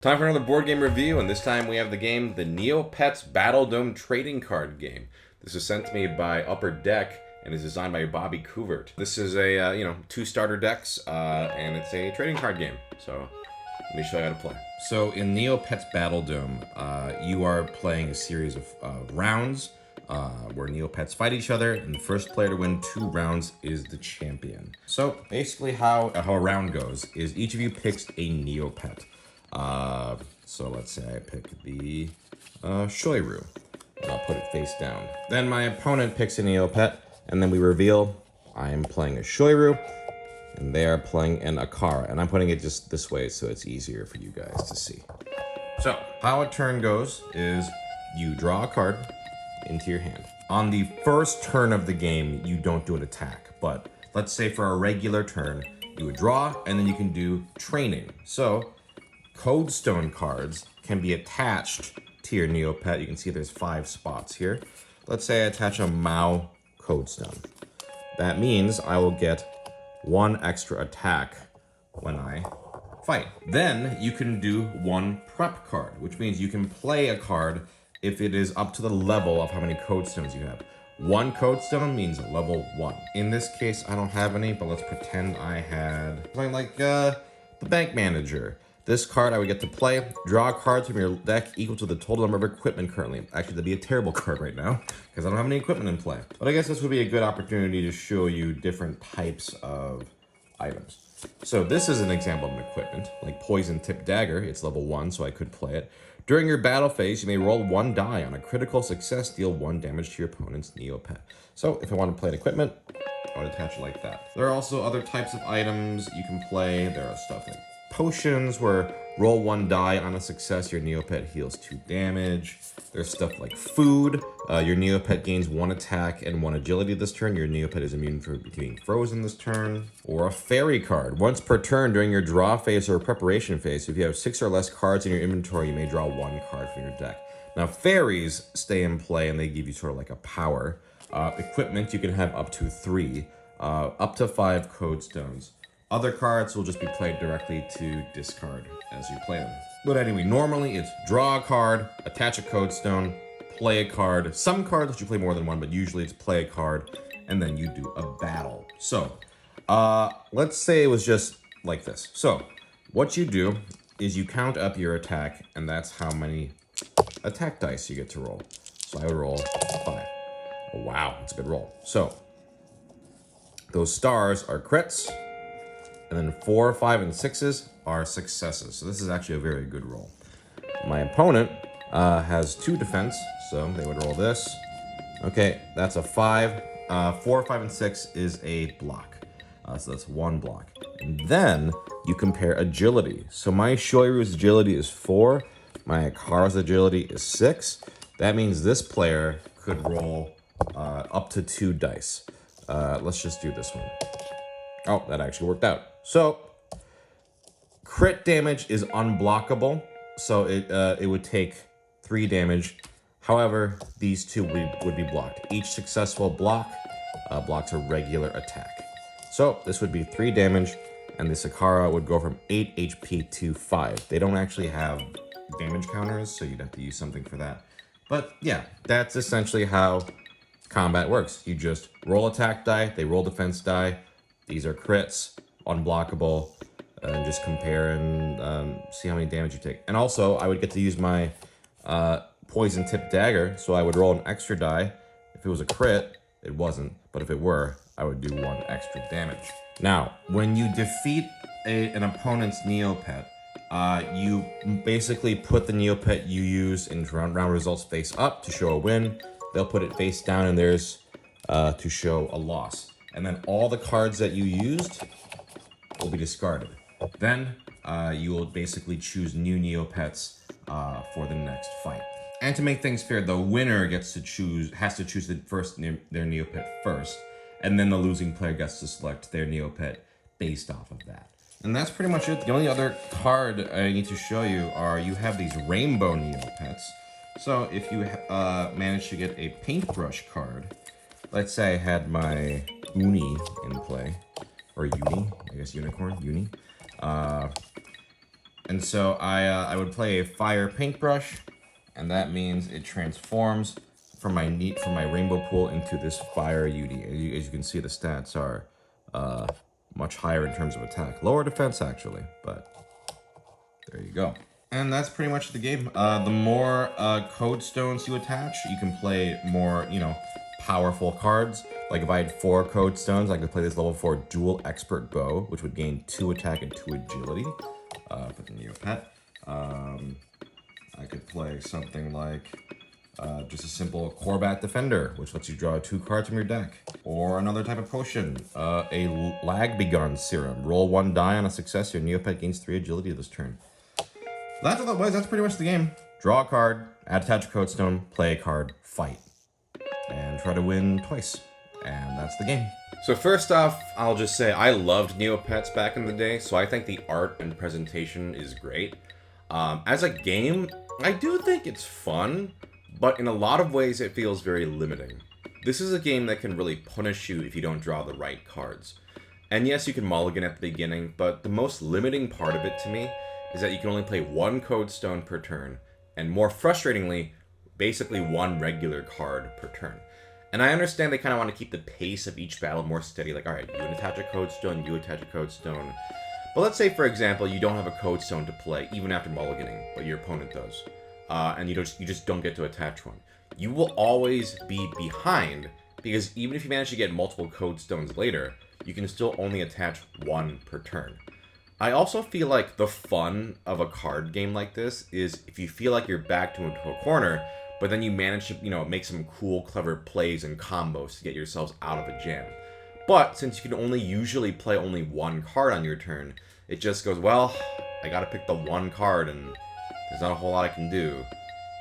Time for another board game review, and this time we have the game, the NEOPETS BATTLEDOME trading card game. This is sent to me by Upper Deck and is designed by Bobby Couvert. This is a, 2 starter decks, and it's a trading card game. So let me show you how to play. So in NEOPETS BATTLEDOME, you are playing a series of rounds where Neopets fight each other, and the first player to win 2 rounds is the champion. So basically how a round goes is each of you picks a Neopet. So let's say I pick the Shoiru, and I'll put it face down. Then my opponent picks a Neopet, and then we reveal I am playing a Shoiru, and they are playing an Akara, and I'm putting it just this way so it's easier for you guys to see. So how a turn goes is you draw a card into your hand. On the first turn of the game, you don't do an attack, but let's say for a regular turn, you would draw, and then you can do training. So Codestone cards can be attached to your Neopet. You can see there's 5 spots here. Let's say I attach a Mao Codestone. That means I will get 1 extra attack when I fight. Then you can do 1 prep card, which means you can play a card if it is up to the level of how many Codestones you have. 1 Codestone means level 1. In this case, I don't have any, but let's pretend I had something like the Bank Manager. This card I would get to play. Draw cards from your deck equal to the total number of equipment currently. Actually, that'd be a terrible card right now because I don't have any equipment in play. But I guess this would be a good opportunity to show you different types of items. So this is an example of an equipment, like Poison Tip Dagger. It's level 1, so I could play it. During your battle phase, you may roll 1 die. On a critical success, deal 1 damage to your opponent's Neopet. So if I want to play an equipment, I would attach it like that. There are also other types of items you can play. There are stuff like potions where roll 1 die, on a success your Neopet heals 2 damage. There's stuff like food. Your Neopet gains 1 attack and 1 agility this turn. Your Neopet is immune from being frozen this turn. Or a fairy card. Once per turn during your draw phase or preparation phase, if you have 6 or less cards in your inventory, you may draw 1 card from your deck. Now fairies stay in play and they give you sort of like a power. Equipment you can have up to 3, up to 5 Codestones. Other cards will just be played directly to discard as you play them. But anyway, normally it's draw a card, attach a Codestone, play a card. Some cards let you play more than 1, but usually it's play a card, and then you do a battle. So, let's say it was just like this. So, what you do is you count up your attack, and that's how many attack dice you get to roll. So I would roll 5. Oh, wow, that's a good roll. So, those stars are crits, and then 4, 5, and 6s are successes. So this is actually a very good roll. My opponent has 2 defense, so they would roll this. Okay, that's a 5. 4, 5, and 6 is a block. So that's 1 block. And then you compare agility. So my Shoiru's agility is 4. My Akara's agility is 6. That means this player could roll up to 2 dice. Let's just do this one. Oh, that actually worked out. So, crit damage is unblockable, so it would take 3 damage. However, these 2 would be blocked. Each successful block blocks a regular attack. So, this would be 3 damage, and the Akara would go from 8 HP to 5. They don't actually have damage counters, so you'd have to use something for that. But yeah, that's essentially how combat works. You just roll attack die, they roll defense die. These are crits, unblockable, and just compare and see how many damage you take. And also, I would get to use my Poison Tip Dagger, so I would roll an extra die. If it was a crit, it wasn't, but if it were, I would do 1 extra damage. Now, when you defeat an opponent's Neopet, you basically put the Neopet you use in round results face up to show a win. They'll put it face down in theirs to show a loss. And then all the cards that you used will be discarded. Then you will basically choose new Neopets for the next fight. And to make things fair, the winner has to choose their Neopet first, and then the losing player gets to select their Neopet based off of that. And that's pretty much it. The only other card I need to show you are you have these rainbow Neopets. So if you manage to get a paintbrush card, let's say I had my Uni in play, or Uni, I guess unicorn, Uni. And so I would play a fire paintbrush, and that means it transforms from my rainbow pool into this fire Yudi. As you can see, the stats are much higher in terms of attack. Lower defense, actually, but there you go. And that's pretty much the game. The more code stones you attach, you can play more, powerful cards. Like if I had 4 code stones, I could play this level 4 dual expert bow, which would gain 2 attack and 2 agility for the Neopet. I could play something like just a simple Corbat Defender, which lets you draw 2 cards from your deck. Or another type of potion, a Lag Begun Serum. Roll 1 die on a success, your Neopet gains 3 agility this turn. That's what that was. That's pretty much the game. Draw a card, attach a code stone, play a card, fight. And try to win twice. And that's the game. So first off, I'll just say I loved Neopets back in the day, so I think the art and presentation is great. As a game, I do think it's fun, but in a lot of ways it feels very limiting. This is a game that can really punish you if you don't draw the right cards. And yes, you can mulligan at the beginning, but the most limiting part of it to me is that you can only play 1 code stone per turn, and more frustratingly, basically 1 regular card per turn. And I understand they kind of want to keep the pace of each battle more steady, like, alright, you attach a code stone, you attach a code stone. But let's say, for example, you don't have a code stone to play, even after mulliganing, but your opponent does. And you just don't get to attach one. You will always be behind, because even if you manage to get multiple code stones later, you can still only attach 1 per turn. I also feel like the fun of a card game like this is if you feel like you're backed into a corner, but then you manage to, make some cool, clever plays and combos to get yourselves out of a jam. But since you can only usually play only 1 card on your turn, it just goes, well, I gotta pick the 1 card and there's not a whole lot I can do.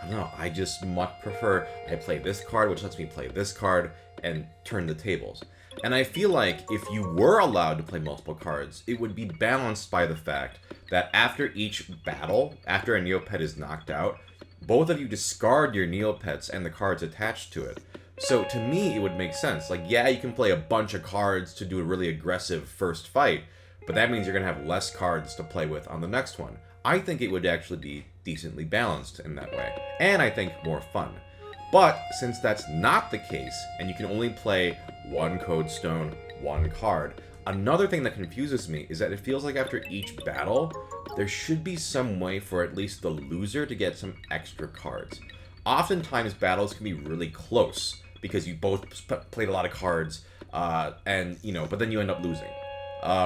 I don't know, I just much prefer I play this card, which lets me play this card and turn the tables. And I feel like if you were allowed to play multiple cards, it would be balanced by the fact that after each battle, after a Neopet is knocked out, both of you discard your Neopets and the cards attached to it. So to me, it would make sense. Like, yeah, you can play a bunch of cards to do a really aggressive first fight, but that means you're going to have less cards to play with on the next one. I think it would actually be decently balanced in that way, and I think more fun. But since that's not the case, and you can only play 1 code stone, 1 card, another thing that confuses me is that it feels like after each battle, there should be some way for at least the loser to get some extra cards. Oftentimes, battles can be really close, because you both played a lot of cards, but then you end up losing.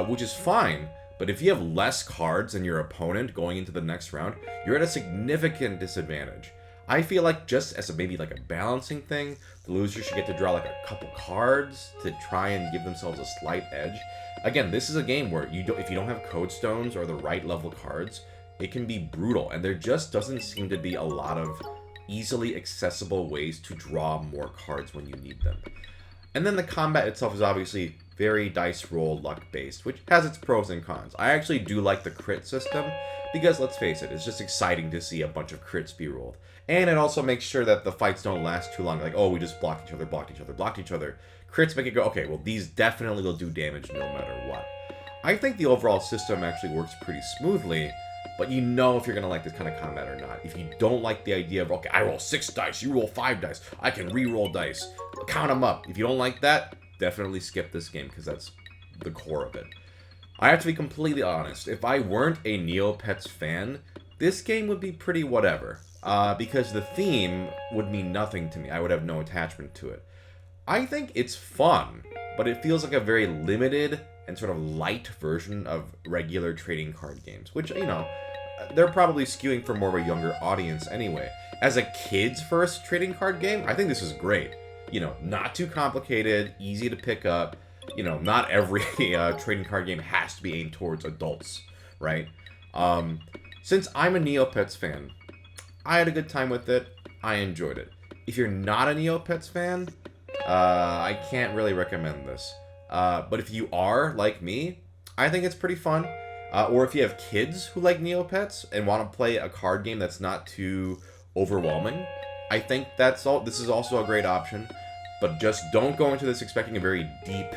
Which is fine, but if you have less cards than your opponent going into the next round, you're at a significant disadvantage. I feel like just as maybe like a balancing thing, the loser should get to draw like a couple cards to try and give themselves a slight edge. Again, this is a game where if you don't have code stones or the right level cards, it can be brutal, and there just doesn't seem to be a lot of easily accessible ways to draw more cards when you need them. And then the combat itself is obviously very dice roll luck based, which has its pros and cons. I actually do like the crit system, because let's face it, it's just exciting to see a bunch of crits be rolled. And it also makes sure that the fights don't last too long, like, oh, we just blocked each other, blocked each other, blocked each other. Crits make it go, okay, well, these definitely will do damage no matter what. I think the overall system actually works pretty smoothly, but you know if you're going to like this kind of combat or not. If you don't like the idea of, okay, I roll 6 dice, you roll 5 dice, I can re-roll dice, count them up. If you don't like that, definitely skip this game, because that's the core of it. I have to be completely honest, if I weren't a Neopets fan, this game would be pretty whatever. Because the theme would mean nothing to me. I would have no attachment to it. I think it's fun, but it feels like a very limited and sort of light version of regular trading card games, which, they're probably skewing for more of a younger audience anyway. As a kid's first trading card game, I think this is great. Not too complicated, easy to pick up. Not every trading card game has to be aimed towards adults, right? Since I'm a Neopets fan, I had a good time with it. I enjoyed it. If you're not a Neopets fan, I can't really recommend this. But if you are, like me, I think it's pretty fun. Or if you have kids who like Neopets and want to play a card game that's not too overwhelming, I think this is also a great option. But just don't go into this expecting a very deep,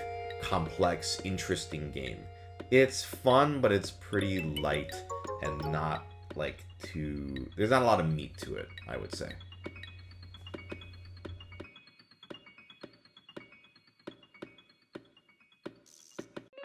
complex, interesting game. It's fun, but it's pretty light and not like too... There's not a lot of meat to it, I would say.